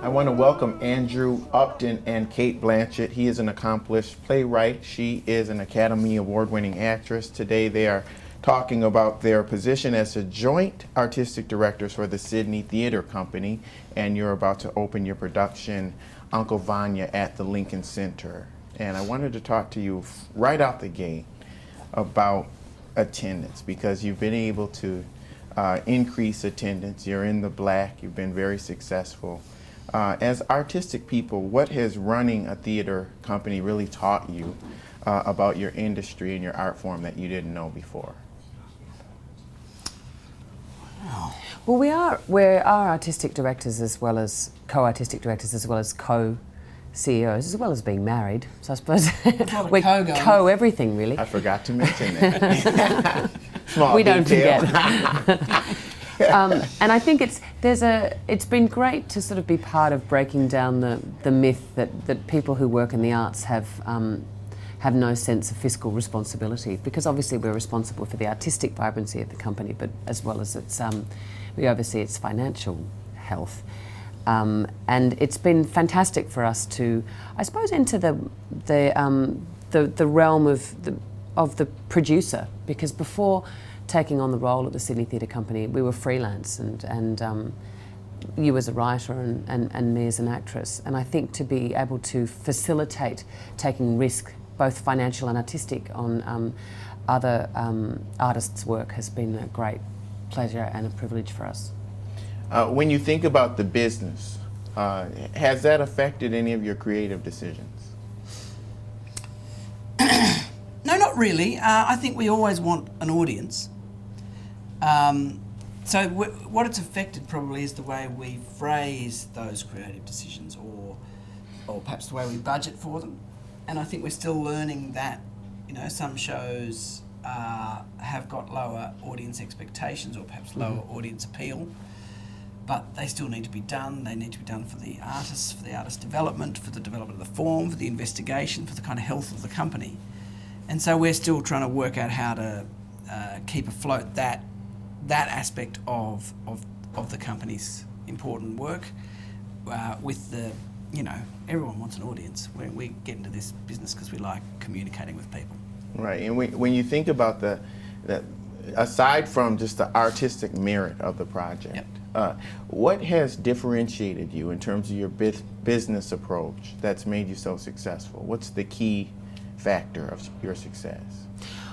I want to welcome Andrew Upton and Cate Blanchett. He is an accomplished playwright. She is an Academy Award-winning actress. Today they are talking about their position as the joint artistic directors for the Sydney Theatre Company, and you're about to open your production, Uncle Vanya, at the Lincoln Center. And I wanted to talk to you right out the gate about attendance, because you've been able to increase attendance. You're in the black. You've been very successful. As artistic people, what has running a theater company really taught you about your industry and your art form that you didn't know before? Well, we are artistic directors as well as co-artistic directors as well as co-CEOs, as well as being married. So I suppose we're co-everything, really. I forgot to mention that. Small we detail. Don't forget. And I think it's been great to sort of be part of breaking down the myth that people who work in the arts have no sense of fiscal responsibility, because obviously we're responsible for the artistic vibrancy of the company, but as well as we oversee its financial health. And it's been fantastic for us to, I suppose, enter the realm of the producer, because before taking on the role at the Sydney Theatre Company, we were freelance, and you as a writer and me as an actress. And I think to be able to facilitate taking risk, both financial and artistic, on other artists' work has been a great pleasure and a privilege for us. When you think about the business, has that affected any of your creative decisions? No, not really. I think we always want an audience. So what it's affected probably is the way we phrase those creative decisions, or perhaps the way we budget for them. And I think we're still learning that, some shows have got lower audience expectations, or perhaps lower audience appeal, but they still need to be done. They need to be done for the artists, for the artist development, for the development of the form, for the investigation, for the kind of health of the company. And so we're still trying to work out how to keep afloat that aspect of the company's important work with the, everyone wants an audience. We get into this business because we like communicating with people. Right, and when you think about that, aside from just the artistic merit of the project, what has differentiated you in terms of your business approach that's made you so successful? What's the key factor of your success?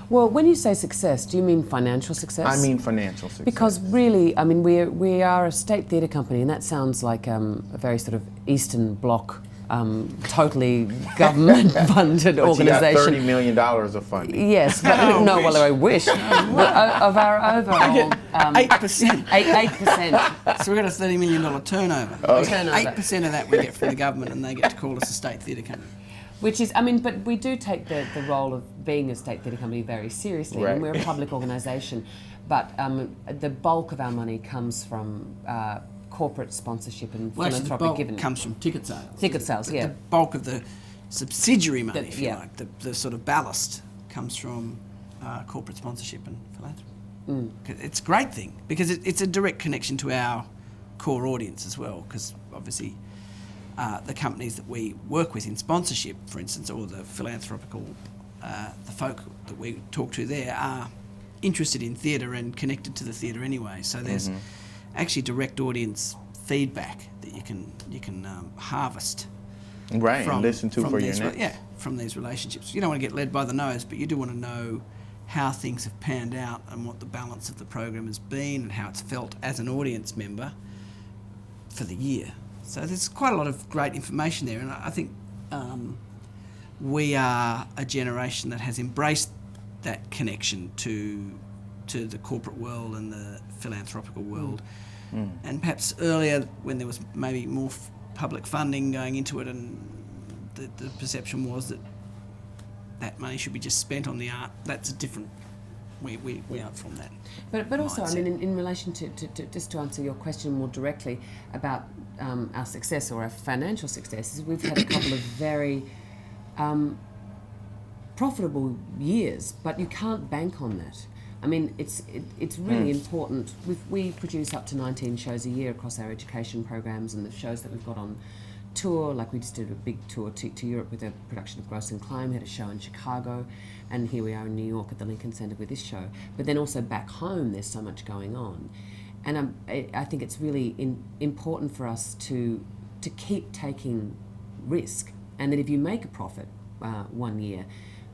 Well, when you say success, do you mean financial success? I mean financial success. Because really, we are a state theatre company, and that sounds like a very sort of Eastern Bloc, totally government-funded organisation. You got $30 million of funding. Yes, but well, I wish. Of our overall 8%. 8%. So we've got a $30 million turnover. Okay. 8% of that we get from the government, and they get to call us a state theatre company. Which is, but we do take the role of being a state theatre company very seriously, right. And we're a public organisation. But the bulk of our money comes from corporate sponsorship and philanthropic giving. Comes from ticket sales. Ticket sales, yeah. The bulk of the subsidiary money, if you like, the sort of ballast, comes from corporate sponsorship and philanthropy. It's a great thing, because it's a direct connection to our core audience as well, because obviously the companies that we work with in sponsorship, for instance, or the philanthropical, the folk that we talk to there are interested in theatre and connected to the theatre anyway. So there's actually direct audience feedback that you can harvest. Right, and listen to for your next. Yeah, from these relationships. You don't want to get led by the nose, but you do want to know how things have panned out and what the balance of the program has been and how it's felt as an audience member for the year. So there's quite a lot of great information there, and I think we are a generation that has embraced that connection to the corporate world and the philanthropical world. And perhaps earlier, when there was maybe more public funding going into it, and the perception was that money should be just spent on the art. That's a different. We aren't from that. But also, mindset. I mean, in relation to just to answer your question more directly about our success or our financial successes, we've had a couple of very profitable years, but you can't bank on that. I mean, it's really important. We produce up to 19 shows a year across our education programs, and the shows that we've got on tour, like we just did a big tour to Europe with a production of Gross and Climb, had a show in Chicago, and here we are in New York at the Lincoln Center with this show. But then also back home, there's so much going on. And I think it's really important for us to keep taking risk, and that if you make a profit 1 year,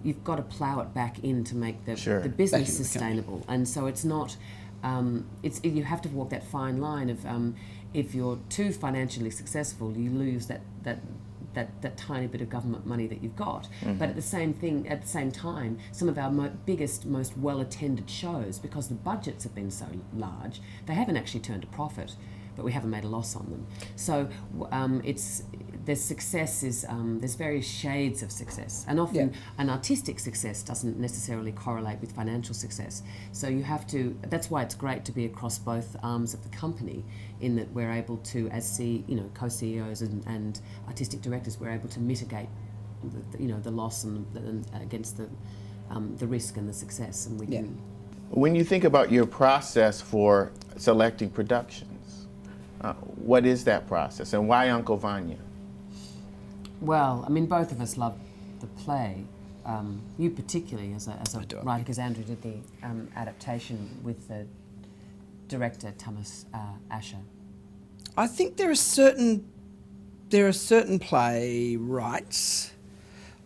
you've got to plough it back in to make the business sustainable. And so it's not, you have to walk that fine line of if you're too financially successful, you lose that tiny bit of government money that you've got. But at the same time, some of our biggest, most well-attended shows, because the budgets have been so large, they haven't actually turned a profit, but we haven't made a loss on them. So there's various shades of success, and often an artistic success doesn't necessarily correlate with financial success. So you have to. That's why it's great to be across both arms of the company, in that we're able to, as co-CEOs and artistic directors, we're able to mitigate, the loss and against the risk and the success, and we can. When you think about your process for selecting productions, what is that process, and why Uncle Vanya? Well, I mean, both of us love the play. You particularly, as a writer, because Andrew did the adaptation with the director Thomas Asher. I think there are certain playwrights,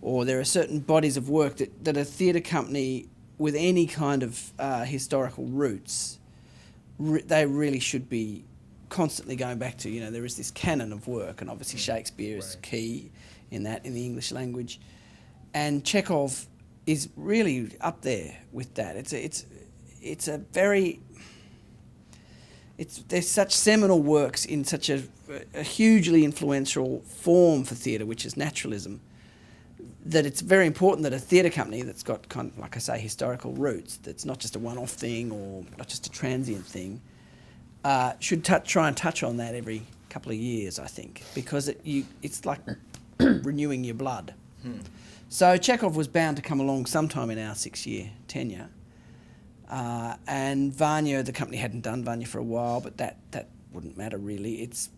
or there are certain bodies of work that a theatre company with any kind of historical roots, they really should be constantly going back to. There is this canon of work, and obviously Shakespeare is key in the English language, and Chekov is really up there with that. There's such seminal works in such a hugely influential form for theatre, which is naturalism, that it's very important that a theatre company that's got, kind of, like I say, historical roots, that's not just a one-off thing or not just a transient thing, should try and touch on that every couple of years, I think, because it's like renewing your blood. So Chekov was bound to come along sometime in our 6-year tenure, and Vanya, the company hadn't done Vanya for a while, but that wouldn't matter really. It's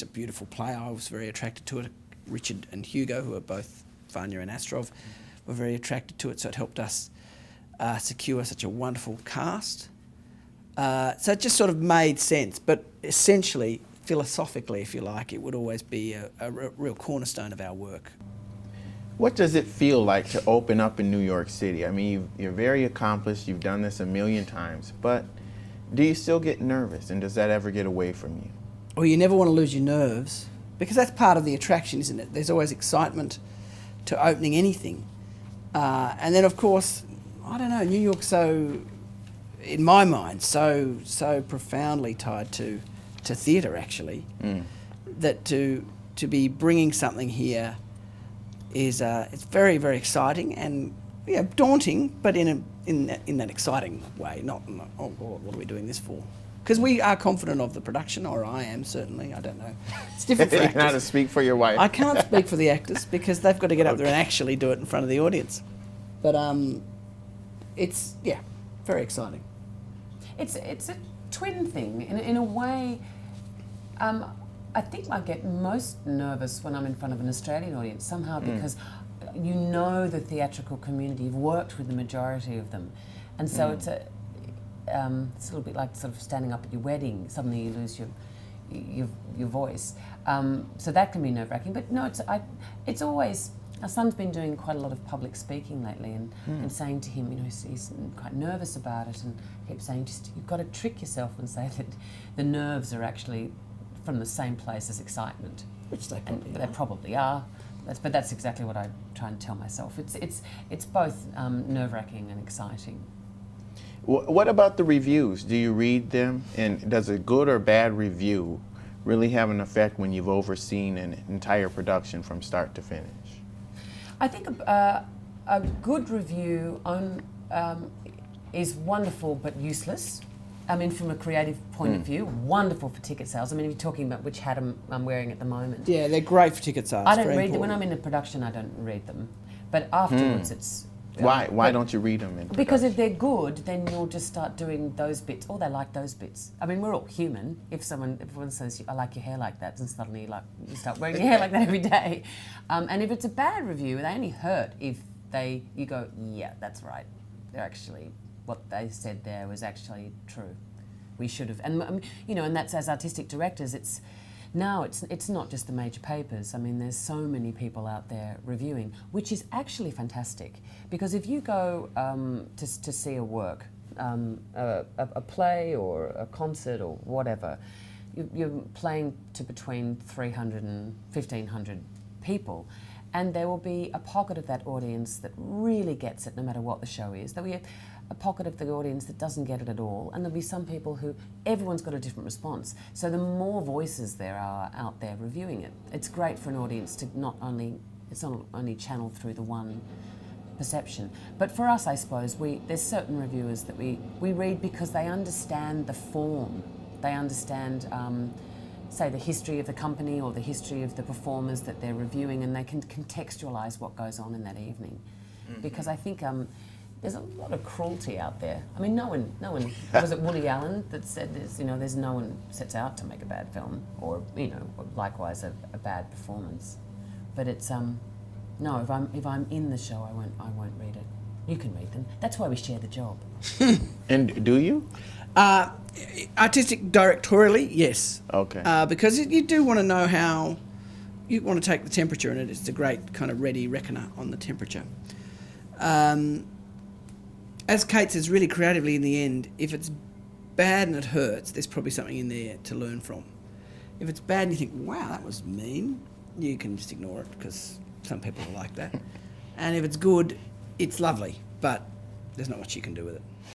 a beautiful play. I was very attracted to it. Richard and Hugo, who are both Vanya and Astrov, were very attracted to it, so it helped us secure such a wonderful cast. So it just sort of made sense, but essentially, philosophically, if you like, it would always be a real cornerstone of our work. What does it feel like to open up in New York City? I mean, you're very accomplished, you've done this a million times, but do you still get nervous, and does that ever get away from you? Well, you never want to lose your nerves, because that's part of the attraction, isn't it? There's always excitement to opening anything. And then, of course, I don't know, New York's so, in my mind, so profoundly tied to theatre, actually, that to be bringing something here is it's very, very exciting and daunting, but in that exciting way. Not oh God, what are we doing this for? Because we are confident of the production, or I am certainly. I don't know. It's different for actors. You're not to speak for your wife. I can't speak for the actors because they've got to get up there and actually do it in front of the audience. But it's very exciting. It's a twin thing in a way. I think I get most nervous when I'm in front of an Australian audience somehow, because you know the theatrical community, you've worked with the majority of them, and so it's a little bit like sort of standing up at your wedding. Suddenly you lose your voice, so that can be nerve-wracking. But no, it's always. Our son's been doing quite a lot of public speaking lately, and saying to him, he's quite nervous about it, and keeps saying, just you've got to trick yourself and say that the nerves are actually from the same place as excitement, which they probably they probably are. But that's exactly what I try and tell myself. It's both nerve-wracking and exciting. What about the reviews? Do you read them, and does a good or bad review really have an effect when you've overseen an entire production from start to finish? I think a good review is wonderful but useless. I mean, from a creative point of view, wonderful for ticket sales. I mean, if you're talking about which hat I'm wearing at the moment. Yeah, they're great for ticket sales. I don't read them. When I'm in a production, I don't read them. But afterwards, Why don't you read them in Because if production? they're good, then you'll just start doing those bits. Oh, they like those bits. I mean, we're all human. If everyone says, I like your hair like that, then suddenly you start wearing your hair like that every day. And if it's a bad review, they only hurt if you go, yeah, that's right. They're actually, what they said there was actually true. We should have, and and that's as artistic directors, it's not just the major papers. I mean, there's so many people out there reviewing, which is actually fantastic. Because if you go to see a work, a play or a concert or whatever, you're playing to between 300 and 1,500 people, and there will be a pocket of that audience that really gets it no matter what the show is. There'll be a pocket of the audience that doesn't get it at all, and there'll be some people who, everyone's got a different response. So the more voices there are out there reviewing it, it's great for an audience to it's not only channeled through the one perception. But for us, I suppose, there's certain reviewers that we read because they understand the form. They understand, say, the history of the company or the history of the performers that they're reviewing, and they can contextualise what goes on in that evening. Mm-hmm. Because I think there's a lot of cruelty out there. I mean, no one was it Woody Allen that said this? There's no one sets out to make a bad film, or likewise a bad performance. But it's no. If I'm in the show, I won't read it. You can read them. That's why we share the job. And do you? Artistic directorially, yes. Okay. Because you do want to know how you want to take the temperature in it. It's a great kind of ready reckoner on the temperature. As Cate says, really creatively in the end, if it's bad and it hurts, there's probably something in there to learn from. If it's bad and you think, wow, that was mean, you can just ignore it because some people are like that. And if it's good, it's lovely, but there's not much you can do with it.